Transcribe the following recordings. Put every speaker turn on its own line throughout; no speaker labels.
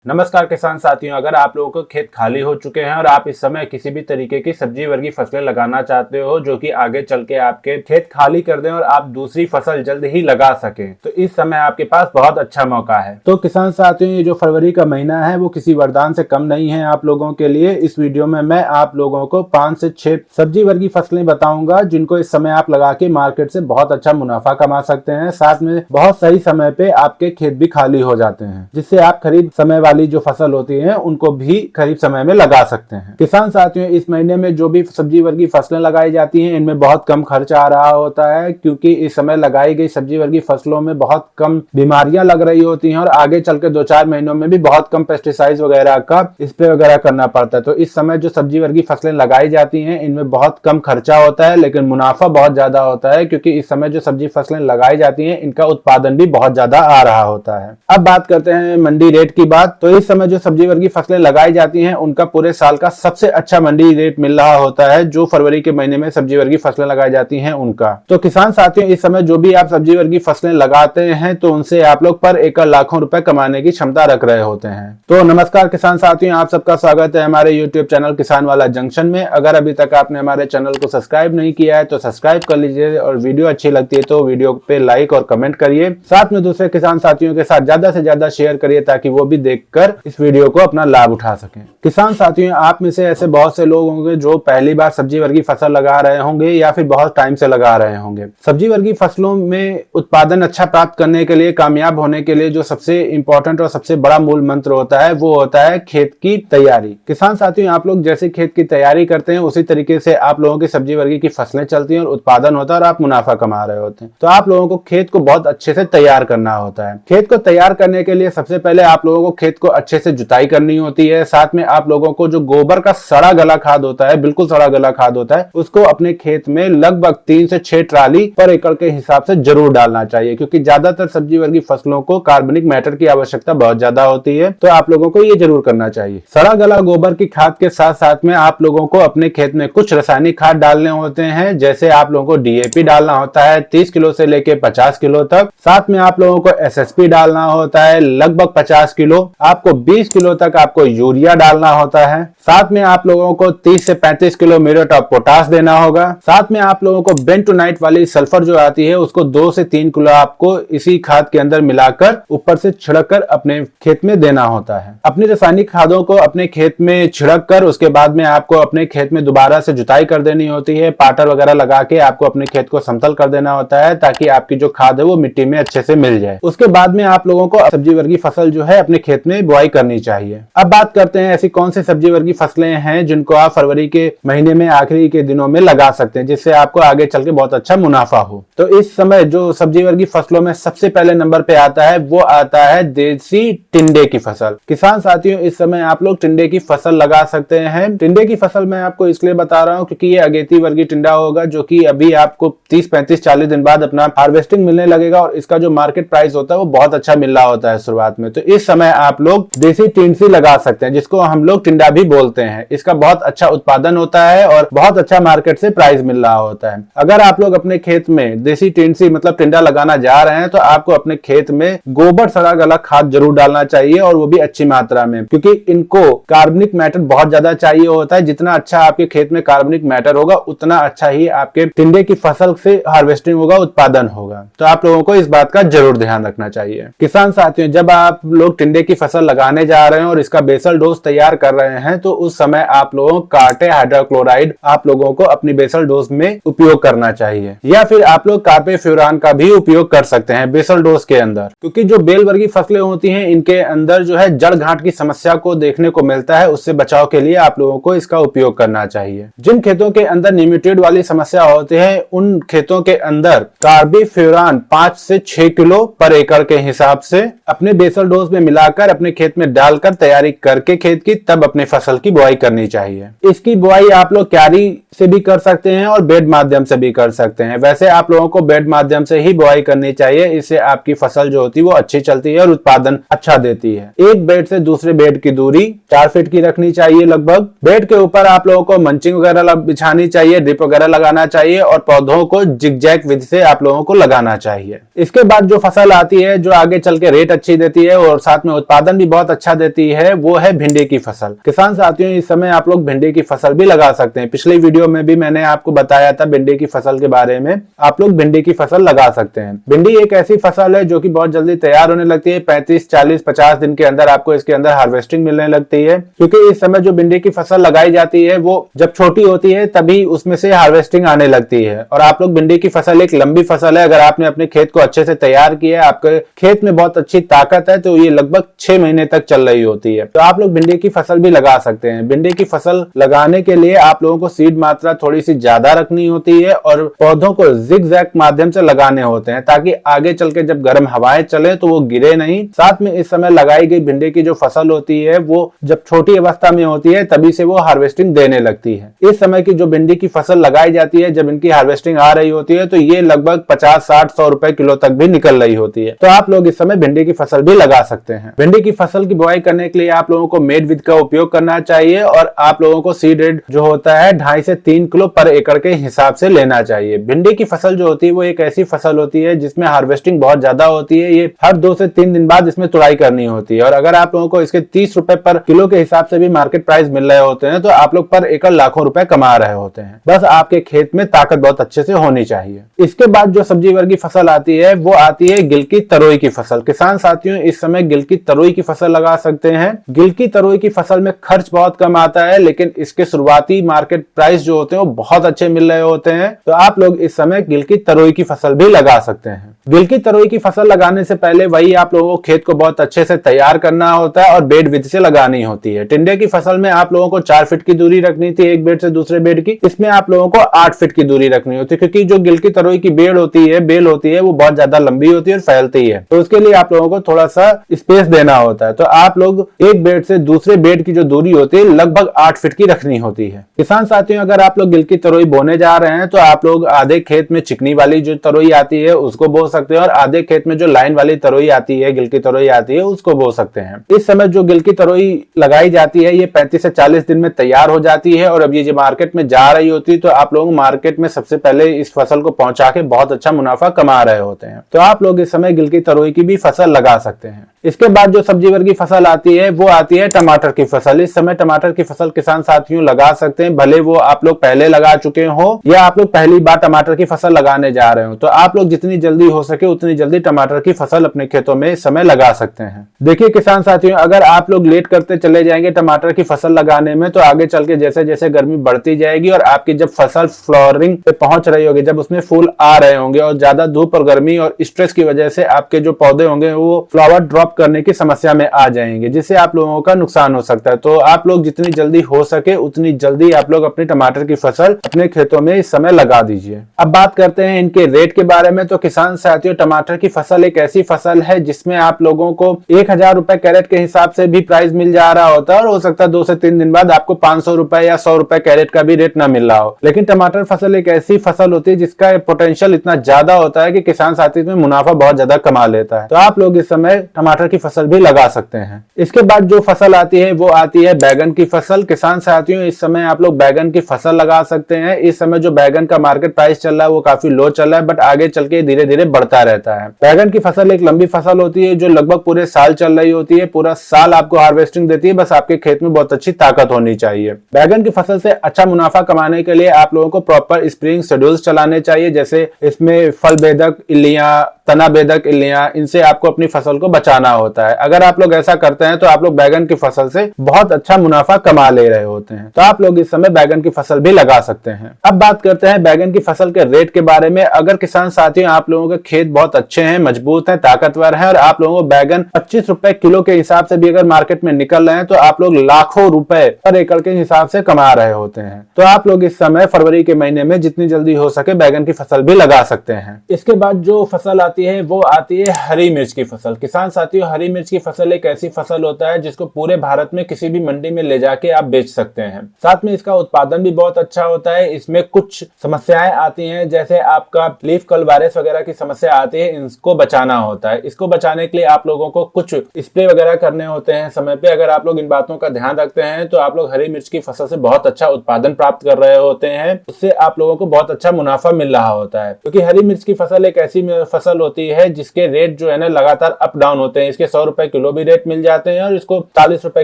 नमस्कार किसान साथियों, अगर आप लोगों को खेत खाली हो चुके हैं और आप इस समय किसी भी तरीके की सब्जी वर्गी फसलें लगाना चाहते हो जो कि आगे चल के आपके खेत खाली कर दें और आप दूसरी फसल जल्द ही लगा सकें, तो इस समय आपके पास बहुत अच्छा मौका है। तो किसान साथियों, ये जो फरवरी का महीना है वो किसी वरदान से कम नहीं है आप लोगों के लिए। इस वीडियो में मैं आप लोगों को 5 से 6 सब्जी वर्गी फसलें बताऊंगा जिनको इस समय आप लगा के मार्केट से बहुत अच्छा मुनाफा कमा सकते हैं। साथ में बहुत सही समय पे आपके खेत भी खाली हो जाते हैं, जिससे आप खरीद समय वाली जो फसल होती है उनको भी खरीफ समय में लगा सकते हैं। किसान साथियों, इस महीने में जो भी सब्जी वर्गी फसलें लगाई जाती हैं इनमें बहुत कम खर्च आ रहा होता है, क्योंकि इस समय लगाई गई सब्जी वर्गी फसलों में बहुत कम बीमारियां लग रही होती हैं और आगे चल के 2-4 महीनों में भी बहुत कम पेस्टिसाइड वगैरह का स्प्रे वगैरह करना पड़ता है। तो इस समय जो सब्जी वर्गी फसलें लगाई जाती हैं इनमें बहुत कम खर्चा होता है, लेकिन मुनाफा बहुत ज्यादा होता है, क्योंकि इस समय जो सब्जी फसलें लगाई जाती हैं इनका उत्पादन भी बहुत ज्यादा आ रहा होता है। अब बात करते हैं मंडी रेट की बात। तो इस समय जो सब्जी वर्गी फसलें लगाई जाती हैं उनका पूरे साल का सबसे अच्छा मंडी रेट मिल रहा होता है जो फरवरी के महीने में सब्जी वर्गी फसलें लगाई जाती हैं उनका। तो किसान साथियों, इस समय जो भी आप सब्जी वर्गी फसलें लगाते हैं तो उनसे आप लोग पर एकड़ लाखों रुपए कमाने की क्षमता रख रहे होते हैं। तो नमस्कार किसान साथियों, आप सबका स्वागत है हमारे यूट्यूब चैनल किसान वाला जंक्शन में। अगर अभी तक आपने हमारे चैनल को सब्सक्राइब नहीं किया है तो सब्सक्राइब कर लीजिए, और वीडियो अच्छी लगती है तो वीडियो पे लाइक और कमेंट करिए। साथ में दूसरे किसान साथियों के साथ ज्यादा से ज्यादा शेयर करिए ताकि वो भी देखकर इस वीडियो को अपना लाभ उठा सकें। किसान साथियों, आप में से ऐसे बहुत से लोग होंगे जो पहली बार सब्जी वर्गी फसल लगा रहे होंगे या फिर बहुत टाइम से लगा रहे होंगे। सब्जी वर्गी फसलों में उत्पादन अच्छा प्राप्त करने के लिए, कामयाब होने के लिए जो सबसे इंपॉर्टेंट और सबसे बड़ा मूल मंत्र होता है वो होता है खेत की तैयारी। किसान साथियों, आप लोग जैसे खेत की तैयारी करते हैं उसी तरीके से आप लोगों की सब्जी वर्गी की फसलें चलती हैं और उत्पादन होता है और आप मुनाफा कमा रहे होते हैं। तो आप लोगों को खेत को बहुत अच्छे से तैयार करना होता है। खेत को तैयार करने के लिए सबसे पहले आप लोगों को खेत को अच्छे से जुताई करनी होती है। साथ में आप लोगों को जो गोबर का सड़ा गला खाद होता है, बिल्कुल सड़ा गला खाद होता है, उसको अपने खेत में लगभग 3 से 6 ट्राली पर एकड़ के हिसाब से जरूर डालना चाहिए, क्योंकि ज्यादातर सब्जी वर्गी फसलों को कार्बनिक मैटर की आवश्यकता बहुत ज्यादा होती है। तो आप लोगों को ये जरूर करना चाहिए। सड़ा गला गोबर की खाद के साथ साथ में आप लोगों को अपने खेत में कुछ रासायनिक खाद डालने होते हैं। जैसे आप लोगों को डीएपी डालना होता है 30 किलो से लेके 50 किलो तक। साथ में आप लोगों को एसएसपी डालना होता है लगभग 50 किलो। आपको 20 किलो तक आपको यूरिया डालना होता है। साथ में आप लोगों को 30 से 35 किलो म्यूरेट ऑफ पोटाश देना होगा। साथ में आप लोगों को बेंटोनाइट वाली सल्फर जो आती है उसको 2 से 3 किलो आपको इसी खाद के अंदर मिलाकर ऊपर से छिड़क कर अपने खेत में देना होता है। अपनी रासायनिक खादों को अपने खेत में छिड़क कर उसके बाद में आपको अपने खेत में दोबारा से जुताई कर देनी होती है। पाटर वगैरह लगा के आपको अपने खेत को समतल कर देना होता है ताकि आपकी जो खाद है वो मिट्टी में अच्छे से मिल जाए। उसके बाद में आप लोगों को सब्जी वर्गी फसल जो है अपने खेत में बुआई करनी चाहिए। अब बात करते हैं ऐसी कौन सी सब्जी वर्गी फसलें हैं जिनको आप फरवरी के महीने में आखिरी के दिनों में लगा सकते हैं, जिससे आपको आगे चल के बहुत अच्छा मुनाफा हो। तो इस समय जो सब्जी वर्गी फसलों में सबसे पहले नंबर पे आता है वो आता है देसी टिंडे की फसल। किसान साथियों, इस समय आप लोग टिंडे की फसल लगा सकते हैं। टिंडे की फसल मैं आपको इसलिए बता रहा हूँ क्योंकि ये अगेती वर्गी टिंडा होगा जो कि अभी आपको 30, 35, 40 दिन बाद अपना हार्वेस्टिंग मिलने लगेगा और इसका जो मार्केट प्राइस होता है वो बहुत अच्छा मिल रहा होता है शुरुआत में। तो इस समय आप लोग देसी टिंडसी लगा सकते हैं, जिसको हम लोग टिंडा भी बोलते हैं। इसका बहुत अच्छा उत्पादन होता है और बहुत अच्छा मार्केट से प्राइस मिल रहा होता है। अगर आप लोग अपने खेत में देसी टिंडसी मतलब टिंडा लगाना जा रहे हैं तो आपको अपने खेत में गोबर सड़ा गला खाद जरूर डालना चाहिए, और वो भी अच्छी मात्रा में, क्योंकि इनको कार्बनिक मैटर बहुत ज्यादा चाहिए होता है। जितना अच्छा आपके खेत में कार्बनिक मैटर होगा उतना अच्छा ही आपके टिंडे की फसल से हार्वेस्टिंग होगा, उत्पादन होगा। तो आप लोगों को इस बात का जरूर ध्यान रखना चाहिए। किसान साथियों, जब आप लोग टिंडे की फसल लगाने जा रहे हैं और इसका बेसल डोज तैयार कर रहे हैं तो उस समय आप लोगों को कार्टे हाइड्रोक्लोराइड आप लोगों को अपनी बेसल डोज में उपयोग करना चाहिए, या फिर आप लोग कार्पेफ्यूरान का भी उपयोग कर सकते हैं बेसल डोज के अंदर, क्योंकि जो बेल वर्गी फसलें होती हैं इनके अंदर जो है जड़ घाट की समस्या को देखने को मिलता है। उससे बचाव के लिए आप लोगों को इसका उपयोग करना चाहिए। जिन खेतों के अंदर निमेटोड वाली समस्या होती है उन खेतों के अंदर कार्बेफ्यूरान 5 से 6 किलो पर एकड़ के हिसाब से अपने बेसल डोज में मिलाकर अपने खेत में डालकर तैयारी करके खेत की तब अपनी फसल की बुआई करनी चाहिए। इसकी बुआई आप लोग क्यारी से भी कर सकते हैं और बेड माध्यम से भी कर सकते हैं। वैसे आप लोगों को बेड माध्यम से ही बुआई करनी चाहिए, इससे आपकी फसल जो होती है वो अच्छी चलती है और उत्पादन अच्छा देती है। एक बेड से दूसरे बेड की दूरी 4 फीट की रखनी चाहिए लगभग। बेड के ऊपर आप लोगों को मंचिंग वगैरह बिछानी चाहिए, ड्रिप वगैरह लगाना चाहिए और पौधों को जिगजैग विधि से आप लोगों को लगाना चाहिए। इसके बाद जो फसल आती है जो आगे चल के रेट अच्छी देती है और साथ में उत्पादन उत्पादन भी बहुत अच्छा देती है वो है भिंडी की फसल। किसान साथियों, इस समय आप लोग भिंडी की फसल भी लगा सकते हैं। पिछली वीडियो में भी मैंने आपको बताया था भिंडी की फसल के बारे में। आप लोग भिंडी की फसल लगा सकते हैं। भिंडी एक ऐसी फसल है जो कि बहुत जल्दी तैयार होने लगती है। 35, 40, 50 दिन के अंदर आपको इसके अंदर हार्वेस्टिंग मिलने लगती है, क्योंकि इस समय जो भिंडी की फसल लगाई जाती है वो जब छोटी होती है तभी उसमें से हार्वेस्टिंग आने लगती है। और आप लोग भिंडी की फसल एक लंबी फसल है। अगर आपने अपने खेत को अच्छे से तैयार किया है, आपके खेत में बहुत अच्छी ताकत है, तो ये लगभग 6 महीने तक चल रही होती है। तो आप लोग भिंडी की फसल भी लगा सकते हैं। भिंडी की फसल लगाने के लिए आप लोगों को सीड मात्रा थोड़ी सी ज्यादा रखनी होती है और पौधों को जिगजैग माध्यम से लगाने होते हैं, ताकि आगे चल के जब गर्म हवाएं चले तो वो गिरे नहीं। साथ में इस समय लगाई गई भिंडी की जो फसल होती है वो जब छोटी अवस्था में होती है तभी से वो हार्वेस्टिंग देने लगती है। इस समय की जो भिंडी की फसल लगाई जाती है, जब इनकी हार्वेस्टिंग आ रही होती है तो ये लगभग 50, 60, 100 रुपए किलो तक भी निकल रही होती है। तो आप लोग इस समय भिंडी की फसल भी लगा सकते हैं। भिंडी की फसल की बुआई करने के लिए आप लोगों को मेड विद का उपयोग करना चाहिए और आप लोगों को सीड रेट जो होता है 2.5 से 3 किलो पर एकड़ के हिसाब से लेना चाहिए। भिंडी की फसल जो होती है वो एक ऐसी फसल होती है जिसमें हार्वेस्टिंग बहुत ज्यादा होती है। ये हर 2 से 3 दिन बाद इसमें तुड़ाई करनी होती है और अगर आप लोगों को इसके 30 रुपए पर किलो के हिसाब से भी मार्केट प्राइस मिल रहे होते हैं तो आप लोग पर एकड़ लाखों रुपए कमा रहे होते हैं। बस आपके खेत में ताकत बहुत अच्छे से होनी चाहिए। इसके बाद जो सब्जी वर्गी फसल आती है वो आती है गिल की तरोई की फसल। किसान साथियों, इस समय गिल की तरोई की फसल लगा सकते हैं। गिल की तरोई की फसल में खर्च बहुत कम आता है, लेकिन इसके शुरुआती मार्केट प्राइस जो होते हैं वो बहुत अच्छे मिल रहे होते हैं। तो आप लोग इस समय गिल की तरोई की फसल भी लगा सकते हैं। गिल की तरोई की फसल लगाने से पहले वही आप लोगों को खेत को बहुत अच्छे से तैयार करना होता है और बेड विधि से लगानी होती है। टिंडे की फसल में आप लोगों को 4 फीट की दूरी रखनी थी एक बेड से दूसरे बेड की। इसमें आप लोगों को 8 फीट की दूरी रखनी होती है, क्योंकि जो गिल की तरोई की बेल होती है वो बहुत ज्यादा लंबी होती है और फैलती है। तो उसके लिए आप लोगों को थोड़ा सा स्पेस देना होता है। तो आप लोग एक बेड से दूसरे बेड की जो दूरी होती है लगभग 8 फीट की रखनी होती है। किसान साथियों, अगर आप लोग गिल की तरोई बोने जा रहे हैं तो आप लोग आधे खेत में चिकनी वाली जो तरोई आती है उसको बो सकते हैं और आधे खेत में जो लाइन वाली तरोई आती है, गिल की तरोई आती है, उसको बो सकते हैं। इस समय जो गिल की तरोई लगाई जाती है ये 35 से 40 दिन में तैयार हो जाती है और अब ये मार्केट में जा रही होती है तो आप लोग मार्केट में सबसे पहले इस फसल को पहुंचा के बहुत अच्छा मुनाफा कमा रहे होते हैं। तो आप लोग इस समय गिल की तरोई की भी फसल लगा सकते हैं। इसके बाद जो सब्जी वर्गी फसल आती है वो आती है टमाटर की फसल। इस समय टमाटर की फसल किसान साथियों लगा सकते हैं, भले वो आप लोग पहले लगा चुके हो या आप लोग पहली बार टमाटर की फसल लगाने जा रहे हो। तो आप लोग जितनी जल्दी हो सके उतनी जल्दी टमाटर की फसल अपने खेतों में इस समय लगा सकते हैं। देखिए किसान साथियों, अगर आप लोग लेट करते चले जाएंगे टमाटर की फसल लगाने में तो आगे चल के जैसे जैसे गर्मी बढ़ती जाएगी और आपकी जब फसल फ्लावरिंग पे पहुंच रही होगी, जब उसमें फूल आ रहे होंगे और ज्यादा धूप और गर्मी और स्ट्रेस की वजह से आपके जो पौधे होंगे वो फ्लावर ड्रॉप करने की समस्या में आ जाएंगे, जिससे आप लोगों का नुकसान हो सकता है। तो आप लोग जितनी जल्दी हो सके उतनी जल्दी आप लोग अपनी टमाटर की फसल अपने खेतों में इस समय लगा दीजिए। अब बात करते हैं इनके रेट के बारे में। तो किसान साथियों, टमाटर की फसल एक ऐसी फसल है जिसमें आप लोगों को 1000 रुपए कैरेट के हिसाब से भी प्राइस मिल जा रहा होता है और हो सकता है 2 से 3 दिन बाद आपको 500 रुपए या 100 रुपए कैरेट का भी रेट ना मिल रहा हो। लेकिन टमाटर फसल एक ऐसी फसल होती है जिसका पोटेंशियल इतना ज्यादा होता है कि किसान साथी में मुनाफा बहुत ज्यादा कमा लेता है। तो आप लोग इस समय टमाटर की फसल भी लगा सकते हैं। इसके बाद जो फसल आती है वो आती है बैगन की फसल। किसान साथियों, इस समय आप लोग बैगन की फसल लगा सकते हैं। इस समय जो बैगन का मार्केट प्राइस चल रहा है वो काफी लो चल रहा है, बट आगे चल के धीरे धीरे बढ़ता रहता है। बैगन की फसल एक लंबी फसल होती है जो लगभग पूरे साल चल रही होती है। पूरा साल आपको हार्वेस्टिंग देती है, बस आपके खेत में बहुत अच्छी ताकत होनी चाहिए। बैगन की फसल से अच्छा मुनाफा कमाने के लिए आप लोगों को प्रॉपर स्प्रेइंग शेड्यूल्स चलाने चाहिए, जैसे इसमें फल बेधक इल्लियां, तना बेधक इल्लियां, इनसे आपको अपनी फसल को बचाना होता है। अगर आप लोग ऐसा करते हैं तो आप लोग बैगन की फसल से बहुत अच्छा मुनाफा कमा ले रहे होते हैं। तो आप लोग इस समय बैगन की फसल भी लगा सकते हैं। अब बात करते हैं बैगन की फसल के रेट के बारे में। अगर किसान साथियों आप लोगों के खेत बहुत अच्छे हैं, मजबूत हैं, ताकतवर हैं और आप लोगों को बैगन 25 रुपए किलो के हिसाब से भी अगर मार्केट में निकल रहे हैं तो आप लोग लाखों रुपए पर एकड़ के हिसाब से कमा रहे होते हैं। तो आप लोग इस समय फरवरी के महीने में जितनी जल्दी हो सके बैगन की फसल भी लगा सकते हैं। इसके बाद जो फसल आती है वो आती है हरी मिर्च की फसल। किसान साथियों, हरी मिर्च की फसल एक ऐसी फसल होता है जिसको पूरे भारत में किसी भी मंडी में ले जाके आप बेच सकते हैं। साथ में इसका उत्पादन भी बहुत अच्छा होता है। इसमें कुछ समस्याएं आती हैं, जैसे आपका लीफ कल वायरस वगैरह की समस्या आती है, इसको बचाना होता है। इसको बचाने के लिए आप लोगों को कुछ स्प्रे वगैरह करने होते हैं समय पे। अगर आप लोग इन बातों का ध्यान रखते हैं तो आप लोग हरी मिर्च की फसल से बहुत अच्छा उत्पादन प्राप्त कर रहे होते हैं। उससे आप लोगों को बहुत अच्छा मुनाफा मिल रहा होता है, क्योंकि हरी मिर्च की फसल एक ऐसी फसल होती है जिसके रेट जो है ना लगातार अप डाउन होते हैं। इसके 100 रुपए किलो भी रेट मिल जाते हैं और इसको 40 रुपए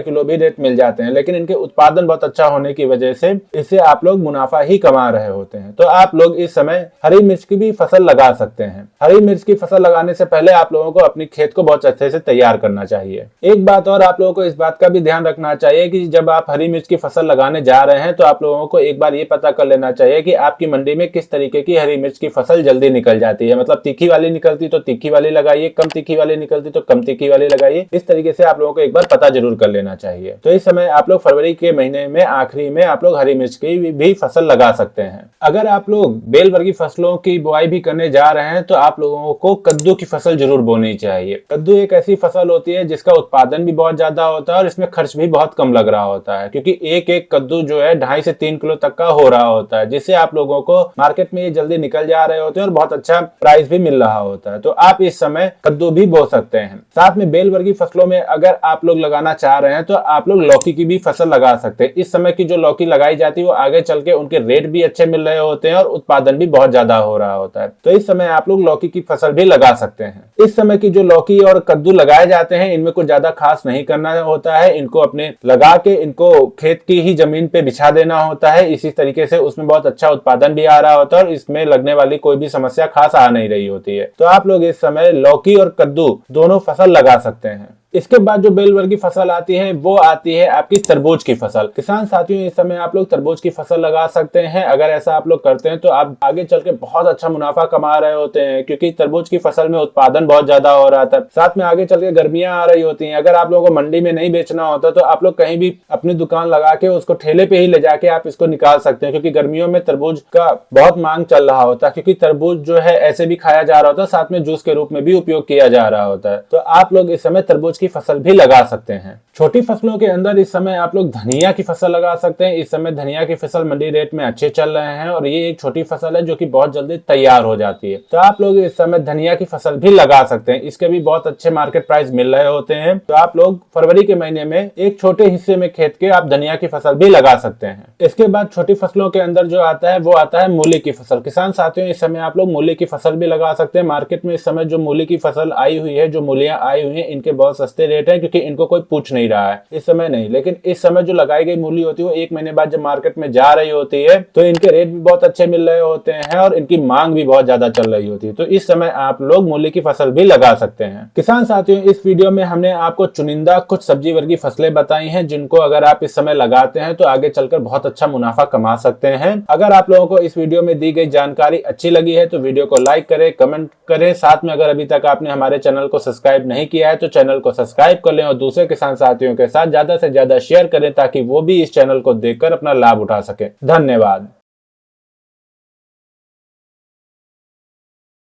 किलो भी रेट मिल जाते हैं, लेकिन इनके उत्पादन बहुत अच्छा होने की वजह से इससे आप लोग मुनाफा ही कमा रहे होते हैं। तो आप लोग इस समय हरी मिर्च की भी फसल लगा सकते हैं। हरी मिर्च की फसल लगाने से पहले आप लोगों को अपनी खेत को बहुत अच्छे से तैयार करना चाहिए। एक बात और आप लोगों को इस बात का भी ध्यान रखना चाहिए कि जब आप हरी मिर्च की फसल लगाने जा रहे हैं तो आप लोगों को एक बार ये पता कर लेना चाहिए कि आपकी मंडी में किस तरीके की हरी मिर्च की फसल जल्दी निकल जाती है। मतलब तीखी वाली निकलती तो तीखी वाली लगाइए, कम तीखी वाली निकलती तो कम तीखी वाली लगाइए। इस तरीके से आप लोगों को एक बार पता जरूर कर लेना चाहिए। तो इस समय आप लोग फरवरी के महीने में आखिरी में आप लोग हरी मिर्च की भी फसल लगा सकते हैं। अगर आप लोग बेल वर्गीय फसलों की बुआई भी करने जा रहे हैं तो आप लोगों को कद्दू की फसल जरूर बोनी चाहिए। कद्दू एक ऐसी फसल होती है जिसका उत्पादन भी बहुत ज्यादा होता है और इसमें खर्च भी बहुत कम लग रहा होता है, क्योंकि एक एक कद्दू जो है 2.5 से 3 किलो तक का हो रहा होता है, जिससे आप लोगों को मार्केट में ये जल्दी निकल जा रहे होते हैं और बहुत अच्छा प्राइस भी मिल रहा होता है। तो आप इस समय कद्दू भी बो सकते हैं। साथ में बेल वर्गीय फसलों में अगर आप लोग लगाना चाह रहे हैं तो आप लोग लौकी की भी फसल लगा सकते हैं। इस समय की जो लौकी लगाई जाती है वो आगे चल के उनके रेट भी अच्छे मिल रहे होते हैं और उत्पादन भी बहुत ज्यादा हो रहा होता है। तो इस समय आप लोग लौकी की फसल भी लगा सकते हैं। इस समय की जो लौकी और कद्दू लगाए जाते हैं इनमें कुछ ज्यादा खास नहीं करना होता है। इनको अपने लगा के इनको खेत की ही जमीन पे बिछा देना होता है। इसी तरीके से उसमें बहुत अच्छा उत्पादन भी आ रहा होता है और इसमें लगने वाली कोई भी समस्या खास आ नहीं रही होती है। तो आप लोग इस समय लौकी और कद्दू दोनों फसल लगा सकते हैं। इसके बाद जो बेल वर्गीय फसल आती है वो आती है आपकी तरबूज की फसल। किसान साथियों, इस समय आप लोग तरबूज की फसल लगा सकते हैं। अगर ऐसा आप लोग करते हैं तो आप आगे चल के बहुत अच्छा मुनाफा कमा रहे होते हैं, क्योंकि तरबूज की फसल में उत्पादन बहुत ज्यादा हो रहा था। साथ में आगे चल के गर्मियां आ रही होती हैं। अगर आप लोगों को मंडी में नहीं बेचना होता तो आप लोग कहीं भी अपनी दुकान लगा के उसको ठेले पे ही ले जाके आप इसको निकाल सकते हैं, क्योंकि गर्मियों में तरबूज का बहुत मांग चल रहा होता है। क्योंकि तरबूज जो है ऐसे भी खाया जा रहा होता है, साथ में जूस के रूप में भी उपयोग किया जा रहा होता है। तो आप लोग इस समय तरबूज की फसल भी लगा सकते हैं। छोटी फसलों के अंदर इस समय आप लोग धनिया की फसल लगा सकते हैं। इस समय धनिया की फसल मंडी रेट में अच्छे चल रहे हैं और ये एक छोटी फसल है जो कि बहुत जल्दी तैयार हो जाती है। तो आप लोग इस समय धनिया की फसल भी लगा सकते हैं। इसके भी बहुत अच्छे मार्केट प्राइस मिल रहे होते हैं। तो आप लोग फरवरी के महीने में एक छोटे हिस्से में खेत के आप धनिया की फसल भी लगा सकते हैं। इसके बाद छोटी फसलों के अंदर जो आता है वो आता है मूली की फसल। किसान साथियों, इस समय आप लोग मूली की फसल भी लगा सकते हैं। मार्केट में इस समय जो मूली की फसल आई हुई है, जो मूलियां आई हुई है, इनके बहुत सस्ते रेट है, क्योंकि इनको कोई पूछ नहीं रहा है इस समय नहीं। लेकिन इस समय जो लगाई गई मूली होती है वो 1 महीने बाद जब मार्केट में जा रही होती है तो इनके रेट भी बहुत अच्छे मिल रहे होते हैं और इनकी मांग भी बहुत ज्यादा चल रही होती है। तो इस समय आप लोग मूली की फसल भी लगा सकते हैं। किसान साथियों, इस वीडियो में हमने आपको चुनिंदा कुछ सब्जी वर्गीय फसलें बताई हैं जिनको अगर आप इस समय लगाते हैं तो आगे चलकर बहुत अच्छा मुनाफा कमा सकते हैं। अगर आप लोगों को इस वीडियो में दी गई जानकारी अच्छी लगी है तो वीडियो को लाइक करें, कमेंट करें। साथ में अगर अभी तक आपने हमारे चैनल को सब्सक्राइब नहीं किया है तो चैनल को सब्सक्राइब कर लें और दूसरे किसान साथियों के साथ ज्यादा से ज्यादा शेयर करें ताकि वो भी इस चैनल को देखकर अपना लाभ उठा सके। धन्यवाद।